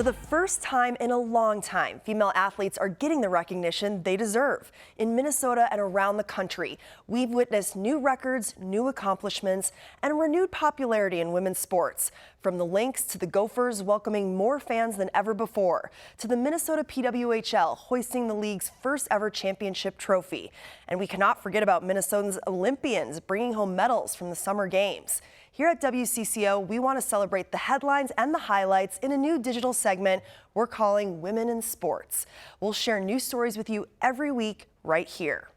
For the first time in a long time, female athletes are getting the recognition they deserve. In Minnesota and around the country, we've witnessed new records, new accomplishments, and renewed popularity in women's sports. From the Lynx to the Gophers welcoming more fans than ever before, to the Minnesota PWHL hoisting the league's first ever championship trophy. And we cannot forget about Minnesotans Olympians bringing home medals from the summer games. Here at WCCO, we want to celebrate the headlines and the highlights in a new digital segment we're calling Women in Sports. We'll share news stories with you every week right here.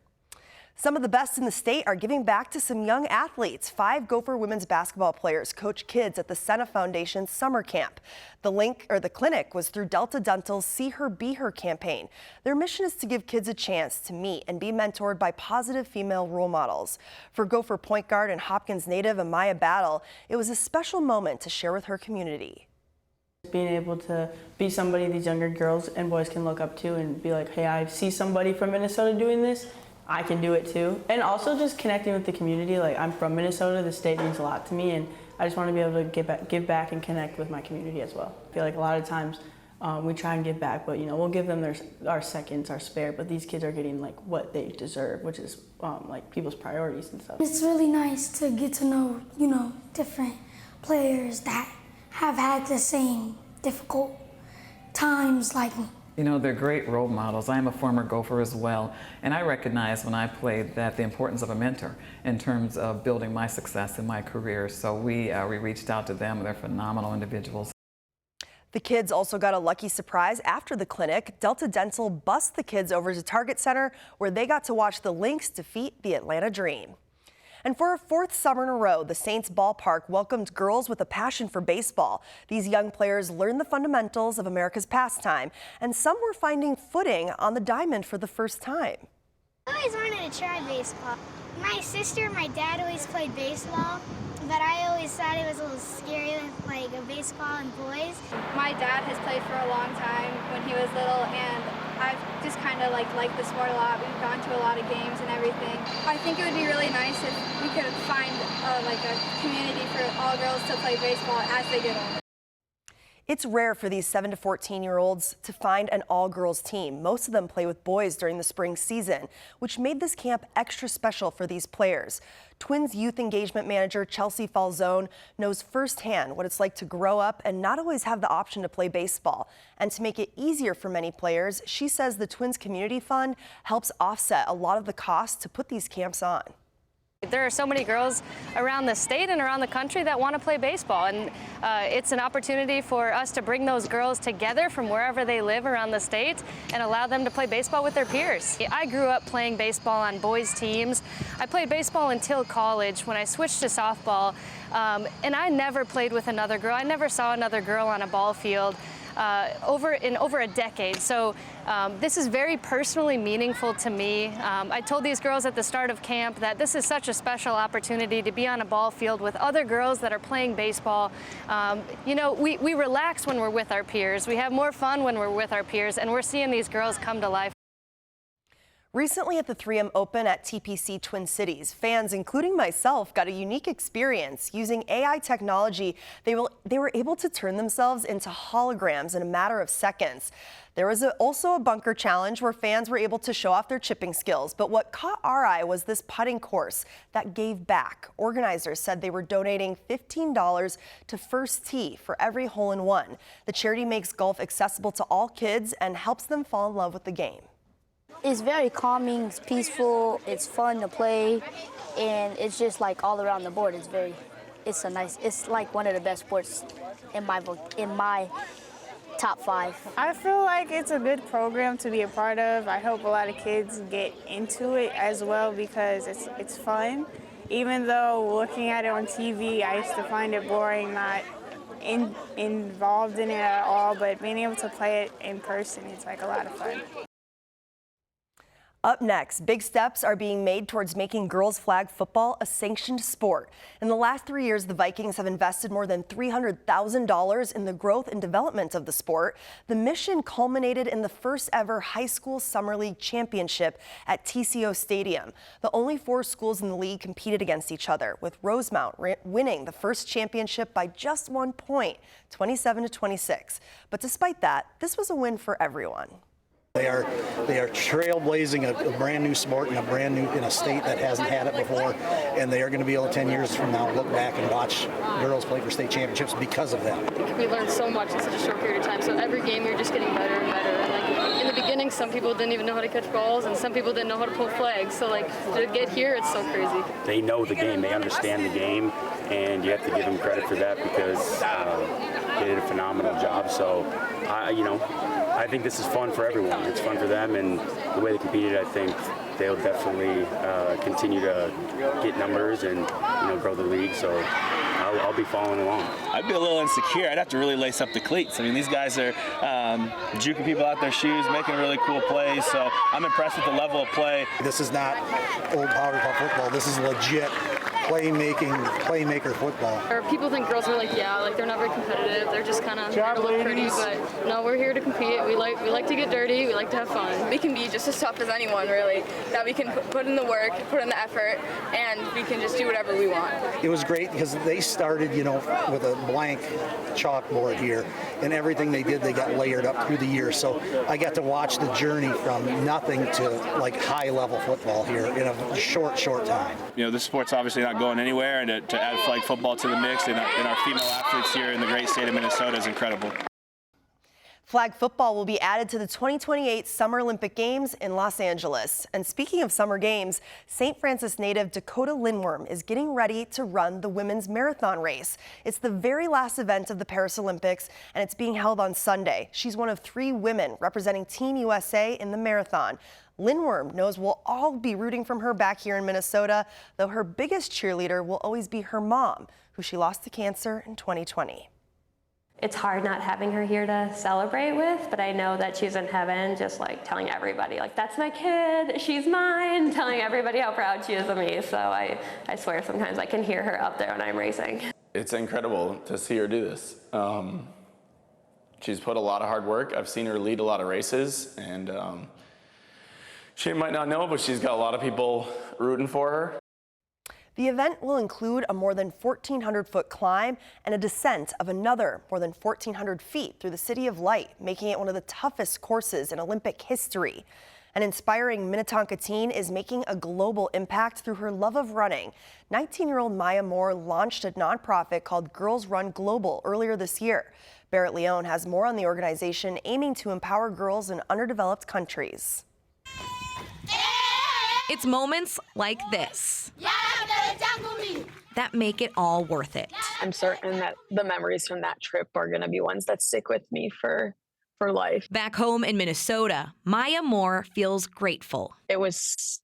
Some of the best in the state are giving back to some young athletes. 5 Gopher women's basketball players coach kids at the Senna Foundation summer camp. The clinic was through Delta Dental's See Her Be Her campaign. Their mission is to give kids a chance to meet and be mentored by positive female role models. For Gopher point guard and Hopkins native Amaya Battle, it was a special moment to share with her community. Being able to be somebody these younger girls and boys can look up to and be like, hey, I see somebody from Minnesota doing this, I can do it too. And also just connecting with the community. Like, I'm from Minnesota, the state means a lot to me, and I just want to be able to give back and connect with my community as well. I feel like a lot of times we try and give back, but we'll give them our seconds, our spare, but these kids are getting like what they deserve, which is like people's priorities and stuff. It's really nice to get to know, different players that have had the same difficult times like me. They're great role models. I am a former Gopher as well, and I recognized when I played that the importance of a mentor in terms of building my success in my career. So we reached out to them. They're phenomenal individuals. The kids also got a lucky surprise after the clinic. Delta Dental bussed the kids over to Target Center, where they got to watch the Lynx defeat the Atlanta Dream. And for a 4th summer in a row, the Saints ballpark welcomed girls with a passion for baseball. These young players learned the fundamentals of America's pastime, and some were finding footing on the diamond for the first time. I always wanted to try baseball. My sister and my dad always played baseball, but I always thought it was a little scary with like a baseball and boys. My dad has played for a long time when he was little, and I've just kind of liked the sport a lot. We've gone to a lot of games and everything. I think it would be really nice if we could find a community for all girls to play baseball as they get older. It's rare for these 7 to 14-year-olds to find an all-girls team. Most of them play with boys during the spring season, which made this camp extra special for these players. Twins youth engagement manager Chelsea Falzone knows firsthand what it's like to grow up and not always have the option to play baseball. And to make it easier for many players, she says the Twins Community Fund helps offset a lot of the costs to put these camps on. There are so many girls around the state and around the country that want to play baseball, and it's an opportunity for us to bring those girls together from wherever they live around the state and allow them to play baseball with their peers. I grew up playing baseball on boys' teams. I played baseball until college when I switched to softball, and I never played with another girl. I never saw another girl on a ball field over a decade. So this is very personally meaningful to me. I told these girls at the start of camp that this is such a special opportunity to be on a ball field with other girls that are playing baseball. We relax when we're with our peers. We have more fun when we're with our peers, and we're seeing these girls come to life. Recently at the 3M Open at TPC Twin Cities, fans, including myself, got a unique experience. Using AI technology, they were able to turn themselves into holograms in a matter of seconds. There was also a bunker challenge where fans were able to show off their chipping skills. But what caught our eye was this putting course that gave back. Organizers said they were donating $15 to First Tee for every hole-in-one. The charity makes golf accessible to all kids and helps them fall in love with the game. It's very calming, it's peaceful, it's fun to play, and it's just like all around the board. It's like one of the best sports in my top 5. I feel like it's a good program to be a part of. I hope a lot of kids get into it as well because it's fun. Even though looking at it on TV, I used to find it boring, not involved in it at all, but being able to play it in person, it's like a lot of fun. Up next, big steps are being made towards making girls flag football a sanctioned sport. In the last 3 years, the Vikings have invested more than $300,000 in the growth and development of the sport. The mission culminated in the first ever high school summer league championship at TCO Stadium. The only 4 schools in the league competed against each other, with Rosemount winning the first championship by just 1 point, 27-26. But despite that, this was a win for everyone. They are trailblazing a brand new sport in a state that hasn't had it before, and they are going to be able to 10 years from now look back and watch girls play for state championships because of that. We learned so much in such a short period of time. So every game you're just getting better and better. And like in the beginning, some people didn't even know how to catch balls, and some people didn't know how to pull flags. So like to get here, it's so crazy. They know the game, they understand the game, and you have to give them credit for that because they did a phenomenal job. So I think this is fun for everyone. It's fun for them, and the way they competed, I think they'll definitely continue to get numbers and grow the league. So I'll be following along. I'd be a little insecure. I'd have to really lace up the cleats. I mean, these guys are juking people out their shoes, making really cool plays. So I'm impressed with the level of play. This is not old powder puff football. This is legit playmaker football. Or people think girls are like they're not very competitive. They're just kind of here to look pretty, but no, we're here to compete. We like to get dirty. We like to have fun. We can be just as tough as anyone, really. That we can put in the work, put in the effort, and we can just do whatever we want. It was great because they started, with a blank chalkboard here, and everything they did, they got layered up through the years. So I got to watch the journey from nothing to like high-level football here in a short time. This sport's obviously not going anywhere, and to add flag football to the mix and our female athletes here in the great state of Minnesota is incredible. Flag football will be added to the 2028 Summer Olympic Games in Los Angeles. And speaking of summer games, St. Francis native Dakota Lindworm is getting ready to run the women's marathon race. It's the very last event of the Paris Olympics, and it's being held on Sunday. She's one of 3 women representing Team USA in the marathon. Lindworm knows we'll all be rooting from her back here in Minnesota, though her biggest cheerleader will always be her mom, who she lost to cancer in 2020. It's hard not having her here to celebrate with, but I know that she's in heaven just like telling everybody, like, that's my kid, she's mine, telling everybody how proud she is of me. So I swear sometimes I can hear her up there when I'm racing. It's incredible to see her do this. She's put a lot of hard work. I've seen her lead a lot of races, and she might not know, but she's got a lot of people rooting for her. The event will include a more than 1,400-foot climb and a descent of another more than 1,400 feet through the City of Light, making it one of the toughest courses in Olympic history. An inspiring Minnetonka teen is making a global impact through her love of running. 19-year-old Maya Moore launched a nonprofit called Girls Run Global earlier this year. Barrett Leone has more on the organization aiming to empower girls in underdeveloped countries. It's moments like this that make it all worth it. I'm certain that the memories from that trip are going to be ones that stick with me for life. Back home in Minnesota, Maya Moore feels grateful. It was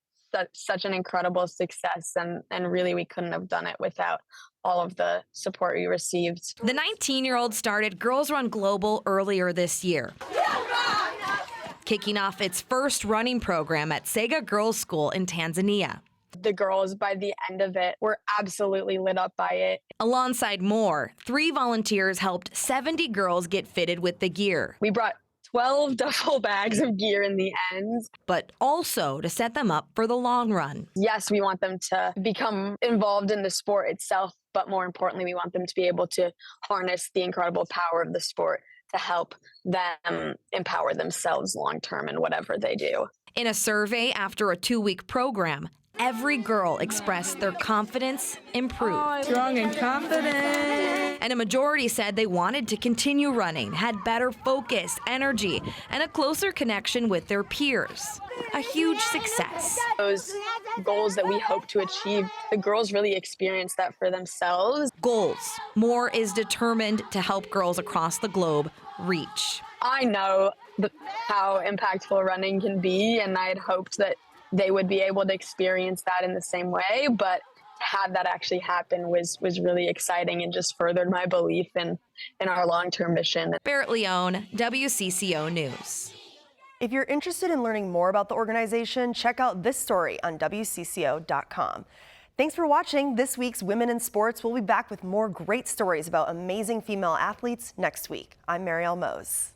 such an incredible success, and really we couldn't have done it without all of the support we received. The 19-year-old started Girls Run Global earlier this year, kicking off its first running program at Sega Girls School in Tanzania. The girls, by the end of it, were absolutely lit up by it. Alongside Moore, 3 volunteers helped 70 girls get fitted with the gear. We brought 12 duffel bags of gear in the end. But also to set them up for the long run. Yes, we want them to become involved in the sport itself, but more importantly, we want them to be able to harness the incredible power of the sport to help them empower themselves long-term in whatever they do. In a survey after a 2-week program, every girl expressed their confidence improved. Strong and confident. And a majority said they wanted to continue running, had better focus, energy, and a closer connection with their peers. A huge success. Those goals that we hope to achieve, the girls really experience that for themselves. Goals. Moore is determined to help girls across the globe reach. I know how impactful running can be, and I had hoped that they would be able to experience that in the same way, but to have that actually happen was really exciting and just furthered my belief in our long-term mission. Barrett Leone, WCCO News. If you're interested in learning more about the organization, check out this story on WCCO.com. Thanks for watching this week's Women in Sports. We'll be back with more great stories about amazing female athletes next week. I'm Marielle Mose.